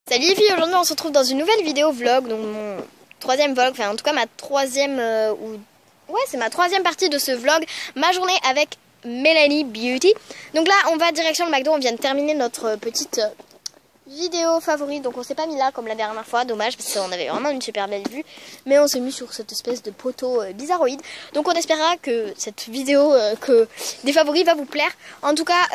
Salut les filles, aujourd'hui on se retrouve dans une nouvelle vidéo vlog, donc mon troisième vlog, enfin en tout cas ma troisième, ouais c'est ma troisième partie de ce vlog, ma journée avec Mélanie Beauty. Donc là on va direction le McDo, on vient de terminer notre petite vidéo favorite, donc on s'est pas mis là comme la dernière fois, dommage parce qu'on avait vraiment une super belle vue, mais on s'est mis sur cette espèce de poteau bizarroïde. Donc on espérera que cette vidéo des favoris va vous plaire. En tout cas,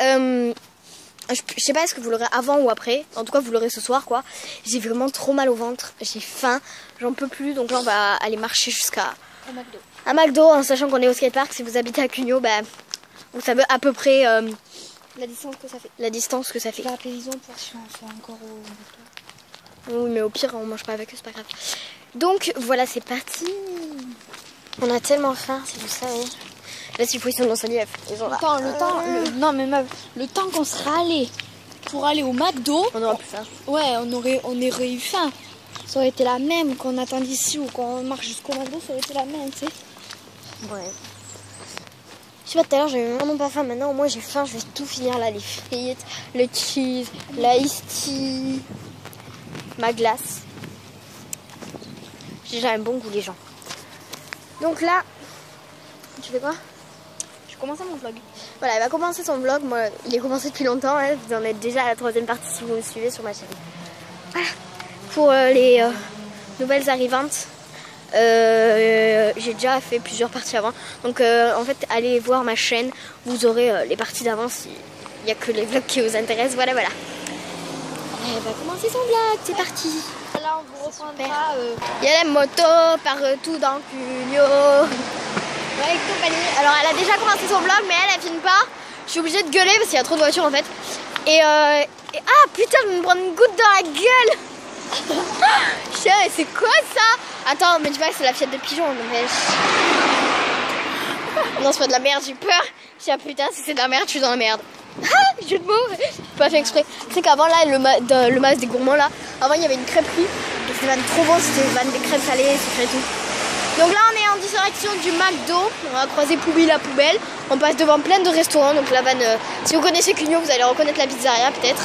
je sais pas est-ce que vous l'aurez avant ou après, en tout cas vous l'aurez ce soir quoi. J'ai vraiment trop mal au ventre, j'ai faim, j'en peux plus, donc là on va aller marcher jusqu'à McDo. À McDo, en sachant qu'on est au skatepark. Si vous habitez à Cugnot, bah, vous savez à peu près La distance que ça fait. la distance que ça fait. Je vais appeler les gens pour si on soit encore au McDo. Oui mais au pire on mange pas avec eux, c'est pas grave. Donc voilà, c'est parti. On a tellement faim, si vous savez. Là s'il faut ils sont dans sa lièvre. Ils ont là. Non mais meuf, le temps qu'on sera allé pour aller au McDo, On aura plus faim. ouais, on aurait eu faim. Ça aurait été la même qu'on attend ici ou qu'on marche jusqu'au McDo, ça aurait été la même, tu sais. Ouais. Je sais pas, tout à l'heure j'avais vraiment pas faim, maintenant au moins j'ai faim, je vais tout finir là, les frites, le cheese, l'ice tea, ma glace. J'ai déjà un bon goût les gens. Donc là, tu fais quoi? Je commence mon vlog. Voilà, elle va commencer son vlog, moi il est commencé depuis longtemps, hein. Vous en êtes déjà à la troisième partie si vous me suivez sur ma chaîne. Voilà, pour les nouvelles arrivantes. J'ai déjà fait plusieurs parties avant, donc en fait allez voir ma chaîne, vous aurez les parties d'avant s'il n'y a que les vlogs qui vous intéressent. Voilà. Elle va commencer son vlog, c'est parti. Là on vous reprendra. Il y a des motos partout dans Cugnot. Ouais, compagnie. Alors elle a déjà commencé son vlog, mais elle filme pas. Je suis obligée de gueuler parce qu'il y a trop de voitures en fait. Et ah putain, je vais me prendre une goutte dans la gueule. Chérie, c'est quoi ça? Attends, mais tu vois que c'est la fiette de pigeon. Mais... Non, c'est pas de la merde, j'ai peur. J'ai dit, putain, si c'est de la merde, je suis dans la merde. Ah, jeu de mots. Pas fait exprès. Tu sais qu'avant là, le mas des gourmands là, avant il y avait une crêperie. C'était van trop bon, c'était van des crêpes salées, sucrées et tout. Donc là, on est en direction du McDo. On va croiser Poubi la poubelle. On passe devant plein de restaurants. Donc la vanne, si vous connaissez Cugnot, vous allez reconnaître la pizzeria peut-être.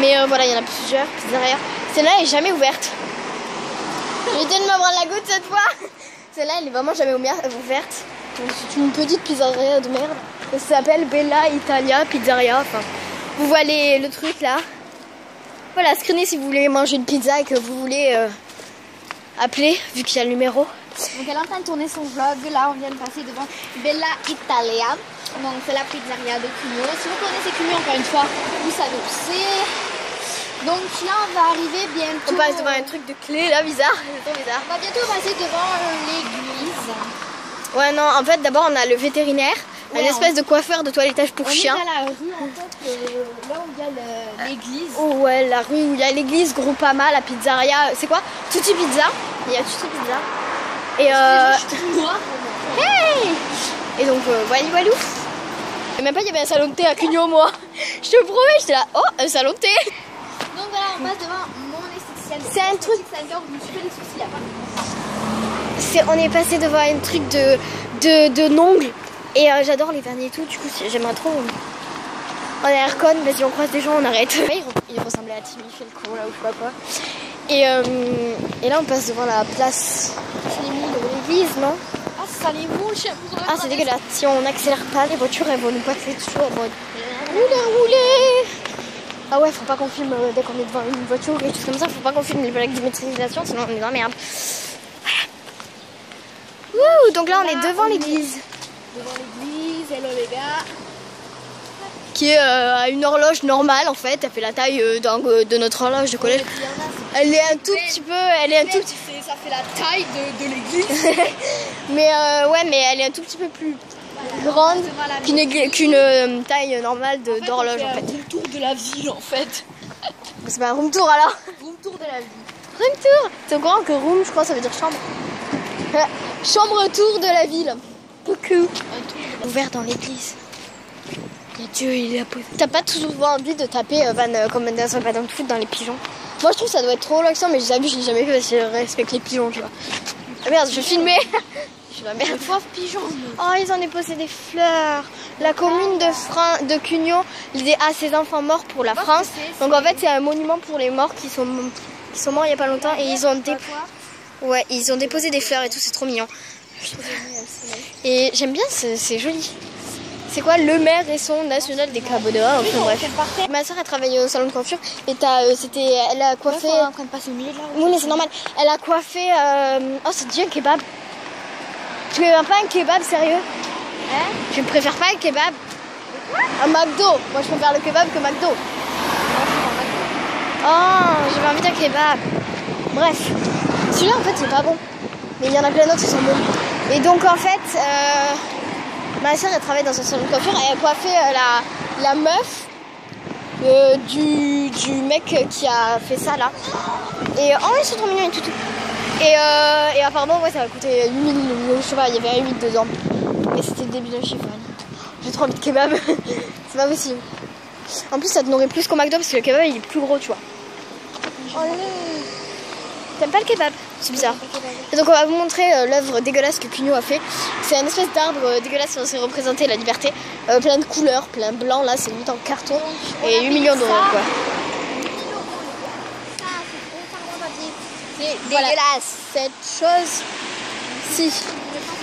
Mais voilà, il y en a plusieurs pizzerias. Celle-là elle est jamais ouverte. J'étais de me prendre la goutte cette fois. Celle-là elle est vraiment jamais ouverte. C'est une petite pizzeria de merde. Ça s'appelle Bella Italia Pizzeria. Enfin, vous voyez le truc là. Voilà, screenez si vous voulez manger une pizza et que vous voulez appeler, vu qu'il y a le numéro. Donc elle est en train de tourner son vlog. Là on vient de passer devant Bella Italia. Donc c'est la pizzeria de Cugnot. Si vous connaissez Cugnot encore une fois, vous savez où c'est. Donc là on va arriver bientôt. On passe devant un truc de clé là, bizarre. C'est trop bizarre. On va bientôt passer devant l'église. Ouais non, en fait d'abord on a le vétérinaire, Ouais, une espèce de coiffeur de toilettage pour chiens. On est à la rue en fait, là où il y a l'église. Oh ouais, la rue où il y a l'église, Groupama, la pizzeria, c'est quoi? Tutti Pizza. Il y a Tutti Pizza. Et hey! Et donc voilou. Et même pas il y avait un salon de thé à Cugnot moi. Je te promets, j'étais là, oh un salon de thé. Donc voilà, on passe devant mon esthéticienne. C'est un truc. Je me suis fait des soucis là-bas. On est passé devant un truc de nongles. Et j'adore les vernis et tout, du coup j'aimerais trop. On est à Aircon, vas-y on croise des gens, on arrête. Il ressemblait à Timmy, il fait le con là ou je sais pas quoi. Et là on passe devant la place de l'église, non? Ah ça les moules, Ah c'est dégueulasse, si on n'accélère pas les voitures elles vont nous passer dessus en mode rouler. Ah ouais, faut pas qu'on filme dès qu'on est devant une voiture et tout comme ça, faut pas qu'on filme les plaques d'immatriculation sinon on est dans la merde. Wouh, donc là on est devant l'église. Devant l'église, hello les gars. Qui est à une horloge normale en fait, elle fait la taille de notre horloge de collège. Elle est un tout petit peu, Ça fait la taille de l'église. mais ouais, mais elle est un tout petit peu plus grande qu'une taille normale d'horloge en fait. C'est un room tour de la ville en fait. C'est pas un room tour alors. Room tour de la ville. Room tour. T'es au courant que room, je crois, ça veut dire chambre. Chambre tour de la ville. Coucou. Ouvert dans l'église. Il y a Dieu, il a posé. T'as pas toujours envie de taper Van comme dans un ballon de foot dans les pigeons? Moi je trouve que ça doit être trop relaxant, mais je l'ai jamais fait parce que je respecte les pigeons, tu vois. Ah merde, je filmais. Je suis dans la merde. Pauvre pigeon. Oh, ils ont déposé des fleurs. La commune de Cugnon a ses enfants morts pour la France. Donc en fait, c'est un monument pour les morts qui sont morts il n'y a pas longtemps. Et ils ont déposé des fleurs et tout, c'est trop mignon. Et j'aime bien, c'est joli. C'est quoi le maire et son national des Cabodéens, enfin bref. Ma soeur a travaillé au salon de coiffure et elle a coiffé. En train de passer au milieu de la route. Oui, mais c'est normal. Elle a coiffé. Oh, c'est déjà un kebab. Tu préfères pas un kebab, sérieux? Hein? Je préfère pas un kebab. Un McDo. Moi, je préfère le kebab que McDo. Oh, j'avais envie d'un kebab. Bref. Celui-là, en fait, c'est pas bon. Mais il y en a plein d'autres qui sont bons. Et donc, en fait, ma soeur, elle travaille dans un salon de coiffure et elle a coiffé la meuf du mec qui a fait ça, là. Et oh, ils sont trop mignons et tout. Et apparemment, ouais, ça va coûter 8000, je sais pas, il y avait un 8 dedans. Et c'était débile de chiffre. J'ai trop envie de kebab. C'est pas possible. En plus, ça te nourrit plus qu'au McDo parce que le kebab il est plus gros, tu vois. Oh là là. T'aimes pas le kebab? C'est bizarre. Et donc, on va vous montrer l'œuvre dégueulasse que Cugnon a fait. C'est une espèce d'arbre dégueulasse censé représenter la liberté. Plein de couleurs, plein blanc, là, c'est limite en carton. Et 8 millions d'euros, quoi. C'est dégueulasse. Cette chose. Si.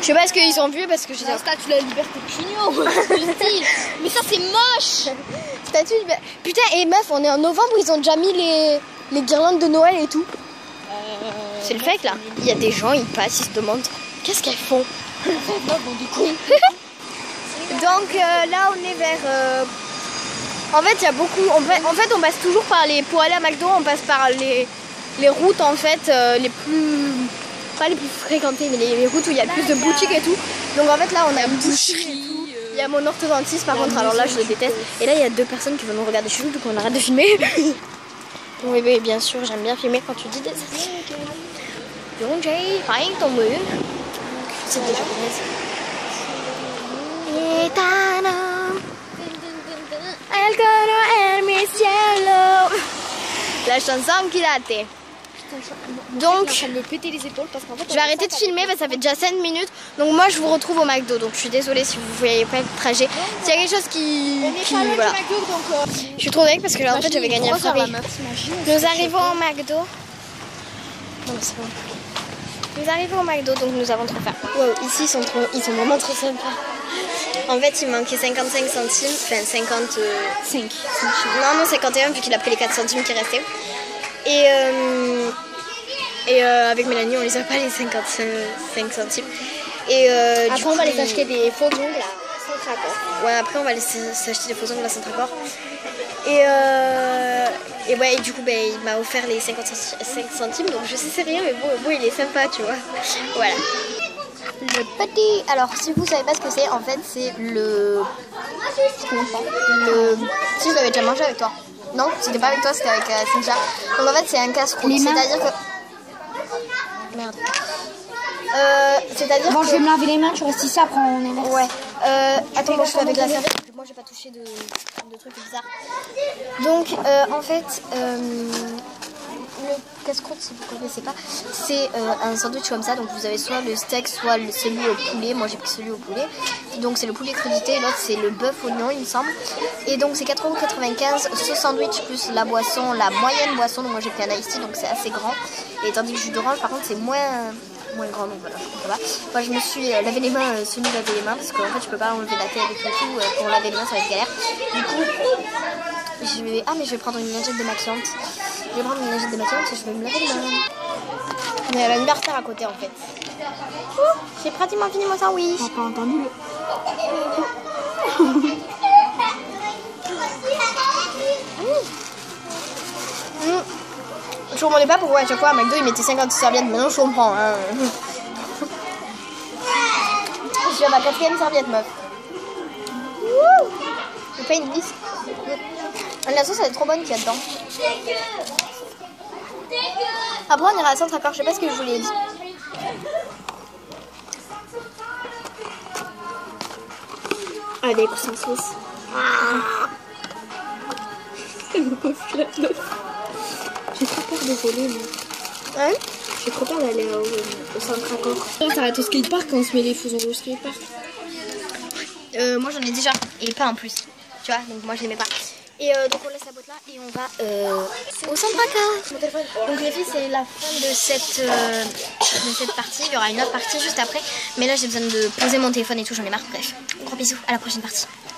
Je sais pas ce qu'ils ont vu parce que j'ai la statue de la liberté de Cugnon. Mais ça c'est moche. Statue de liberté. Putain, et meuf, on est en novembre, ils ont déjà mis les guirlandes de Noël et tout. C'est le fake là. Il y a des gens, ils passent, ils se demandent qu'est-ce qu'elles font. Donc là on est vers. En fait il y a beaucoup. En fait on passe toujours par pour aller à McDo, on passe par les routes en fait les plus. Pas les plus fréquentées, mais les routes où il y a le plus de boutiques et tout. Donc en fait là on a une boucherie et tout. Il y a mon orthodontiste par contre, alors là je le déteste. Et là il y a 2 personnes qui vont nous regarder chez nous, donc on arrête de filmer. Oui, oui, bien sûr, j'aime bien filmer quand tu dis des donc j'ai failli tomber. C'est déjà japonaise. La chanson qu'il a été. Donc, je vais me péter les épaules parce qu'en fait, je vais arrêter de filmer parce que ça fait déjà 5 minutes. Donc moi je vous retrouve au McDo. Donc je suis désolée si vous ne voyez pas le trajet. S'il y a quelque chose qui voilà. McDo, donc, je suis trop dingue parce que là en fait j'avais gagné un Ferrari. Nous arrivons au McDo. Non, c'est bon. Nous arrivons au McDo, donc nous avons trop faim. Wow, ici ils sont vraiment trop sympas. En fait il manquait 55 centimes. Enfin 55. Non 51 vu qu'il a pris les 4 centimes qui restaient. Et avec Mélanie, on les a pas les 55 centimes. Et après, on va les acheter des faux ongles à Centracor. Ouais, après, on va s'acheter des faux ongles à Centracor. Et ouais, et du coup, il m'a offert les 5 centimes. Donc, je sais c'est rien, mais bon, il est sympa, tu vois. Voilà. Le petit. Alors, si vous savez pas ce que c'est, en fait, c'est le. Si je l'avais déjà mangé avec toi. Non, c'était pas avec toi, c'était avec Cynthia. Donc en fait, c'est un casse-croûte. C'est-à-dire que. Merde. C'est-à-dire bon, que. je vais me laver les mains, tu restes ici, après on inverse. Ouais. Attends, moi je fais avec la serviette, parce que moi j'ai pas touché de trucs bizarres. Donc, en fait, le casse-croûte, si vous connaissez pas, c'est un sandwich comme ça. Donc vous avez soit le steak, soit celui au poulet. Moi j'ai pris celui au poulet. Donc c'est le poulet crudité, l'autre c'est le bœuf oignon, il me semble. Et donc c'est 4,95 € ce sandwich plus la boisson, la moyenne boisson. Donc moi j'ai pris un iced tea, donc c'est assez grand. Et tandis que le jus d'orange, par contre, c'est moins grand, donc voilà, je comprends pas. Moi je me suis lavé les mains, semi-lavé les mains, parce qu'en fait je peux pas enlever la tête et tout, pour laver les mains ça va être galère. Du coup, je vais prendre une lingette démaquillante. Je vais prendre une lingette démaquillante et je vais me laver les mains. Mais elle a une barre à côté en fait. J'ai pratiquement fini mon sandwich. T'as pas entendu le... Je comprenais pas pourquoi à chaque fois à McDo ils mettaient 50 serviettes, maintenant je comprends. Hein. Je suis à ma 4e serviette, meuf. Je fais une glisse. La sauce elle est trop bonne qu'il y a dedans. Après on ira à Centracor, je sais pas ce que je voulais dire. Allez, coussin sauce. Elle me refuse la meuf. J'ai trop peur de voler, moi. Hein? J'ai trop peur d'aller au centre accord. On s'arrête au skatepark quand on se met les faux ongles au skatepark. Moi j'en ai déjà et pas en plus. Tu vois, donc moi je les mets pas. Et donc on laisse la boîte là et on va au centre accord. Donc les filles, c'est la fin de cette partie. Il y aura une autre partie juste après. Mais là j'ai besoin de poser mon téléphone et tout, j'en ai marre. Bref, gros bisous, à la prochaine partie.